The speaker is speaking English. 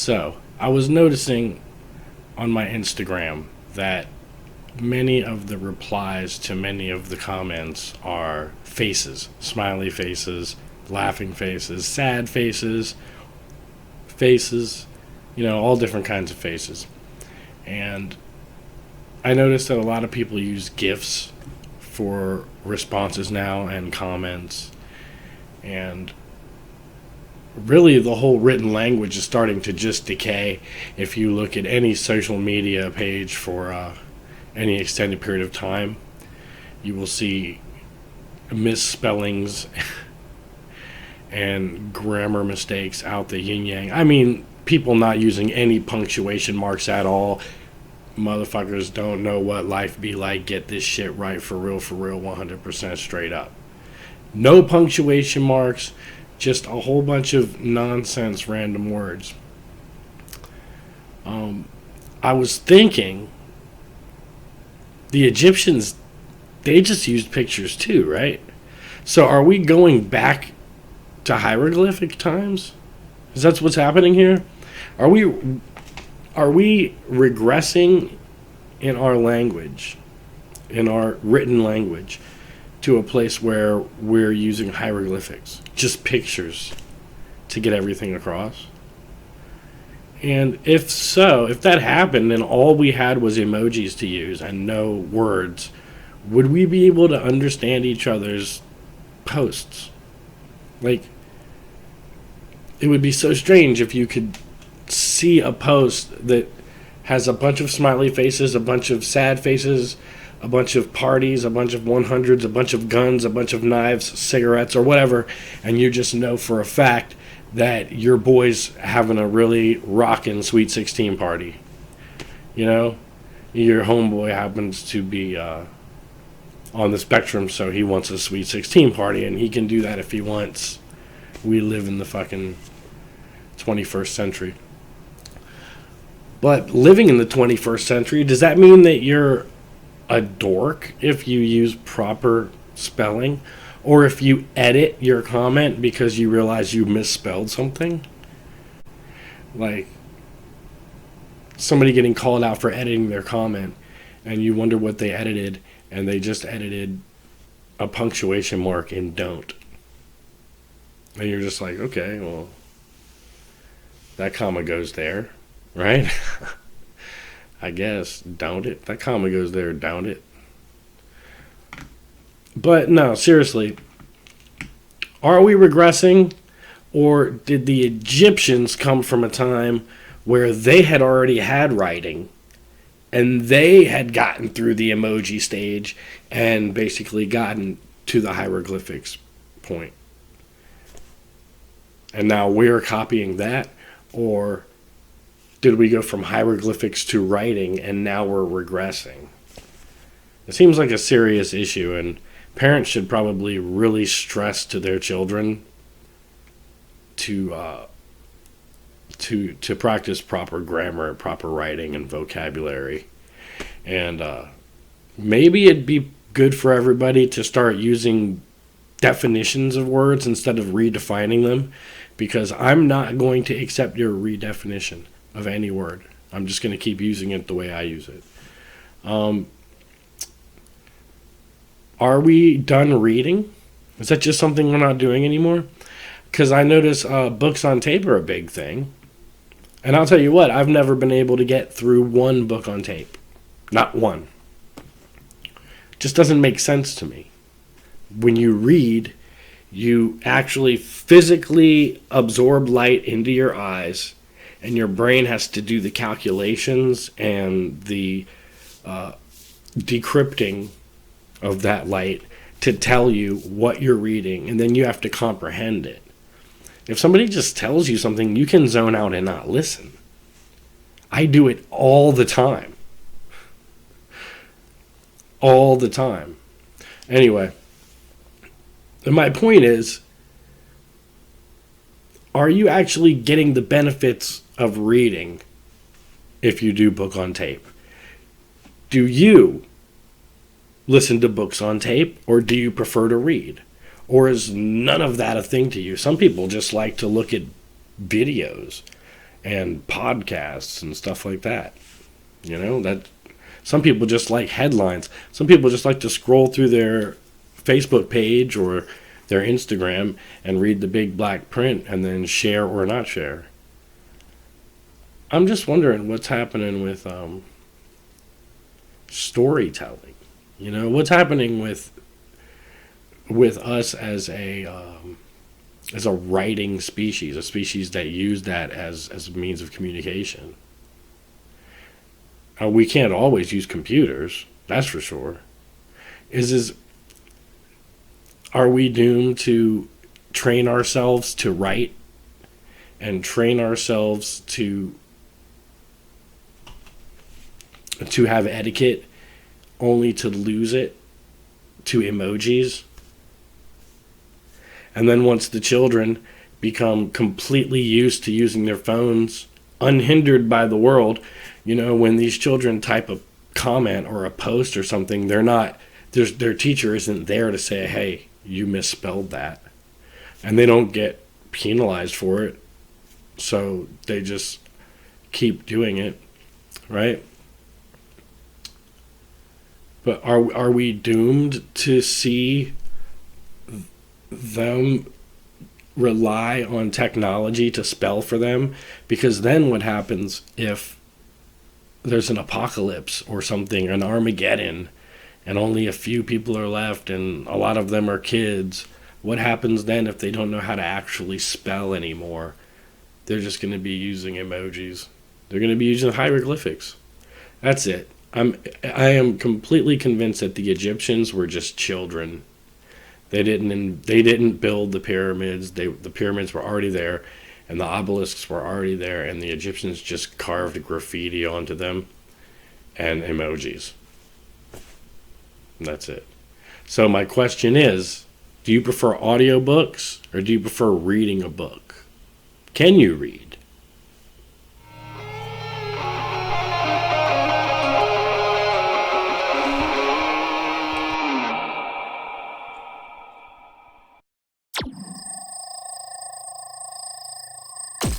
So, I was noticing on my Instagram that many of the replies to many of the comments are faces, smiley faces, laughing faces, sad faces, all different kinds of faces. And I noticed that a lot of people use GIFs for responses now and comments. And really, the whole written language is starting to just decay. If you look at any social media page for any extended period of time, you will see misspellings and grammar mistakes out the yin yang. I mean, people not using any punctuation marks at all. Motherfuckers don't know what life be like. Get this shit right for real, 100% straight up. No punctuation marks, just a whole bunch of nonsense random words. I was thinking, the Egyptians, they just used pictures too, right? So are we going back to hieroglyphic times? Is that what's happening here? Are we regressing in our language, in our written language, to a place where we're using hieroglyphics, just pictures, to get everything across? And if so, if that happened and all we had was emojis to use and no words, would we be able to understand each other's posts? Like, it would be so strange if you could see a post that has a bunch of smiley faces, a bunch of sad faces, a bunch of parties, a bunch of 100s, a bunch of guns, a bunch of knives, cigarettes, or whatever, and you just know for a fact that your boy's having a really rockin' Sweet 16 party. You know? Your homeboy happens to be on the spectrum, so he wants a Sweet 16 party, and he can do that if he wants. We live in the fucking 21st century. But living in the 21st century, does that mean that you're a dork if you use proper spelling? Or if you edit your comment because you realize you misspelled something? Like, somebody getting called out for editing their comment, and you wonder what they edited, and they just edited a punctuation mark in don't. And you're just like, okay, well, that comma goes there, right? I guess, don't it? That comma goes there, don't it? But no, seriously, are we regressing, or did the Egyptians come from a time where they had already had writing and they had gotten through the emoji stage and basically gotten to the hieroglyphics point? And now we're copying that? Or did we go from hieroglyphics to writing and now we're regressing? It seems like a serious issue, and parents should probably really stress to their children to practice proper grammar, proper writing, and vocabulary. And maybe it'd be good for everybody to start using definitions of words instead of redefining them, because I'm not going to accept your redefinition of any word. I'm just going to keep using it the way I use it. Are we done reading? Is that just something we're not doing anymore? Because I notice books on tape are a big thing. And I'll tell you what, I've never been able to get through one book on tape. Not one. Just doesn't make sense to me. When you read, you actually physically absorb light into your eyes, and your brain has to do the calculations and the decrypting of that light to tell you what you're reading, and then you have to comprehend it. If somebody just tells you something, you can zone out and not listen. I do it all the time. All the time. Anyway, and my point is, are you actually getting the benefits of reading if you do book on tape? Do you listen to books on tape, or do you prefer to read? Or is none of that a thing to you? Some people just like to look at videos and podcasts and stuff like that. That some people just like headlines. Some people just like to scroll through their Facebook page or their Instagram and read the big black print and then share or not share. I'm just wondering what's happening with storytelling. What's happening with us as a writing species, a species that use that as a means of communication. We can't always use computers, that's for sure. Are we doomed to train ourselves to write and train ourselves to have etiquette only to lose it to emojis? And then once the children become completely used to using their phones unhindered by the world, when these children type a comment or a post or something, their teacher isn't there to say, hey, you misspelled that. And they don't get penalized for it. So they just keep doing it, right? But are we doomed to see them rely on technology to spell for them? Because then what happens if there's an apocalypse or something, an Armageddon, and only a few people are left and a lot of them are kids? What happens then if they don't know how to actually spell anymore? They're just going to be using emojis. They're going to be using hieroglyphics. That's it. I am completely convinced that the Egyptians were just children. They didn't build the pyramids. The pyramids were already there, and the obelisks were already there, and the Egyptians just carved graffiti onto them and emojis. And that's it. So my question is, do you prefer audiobooks or do you prefer reading a book? Can you read?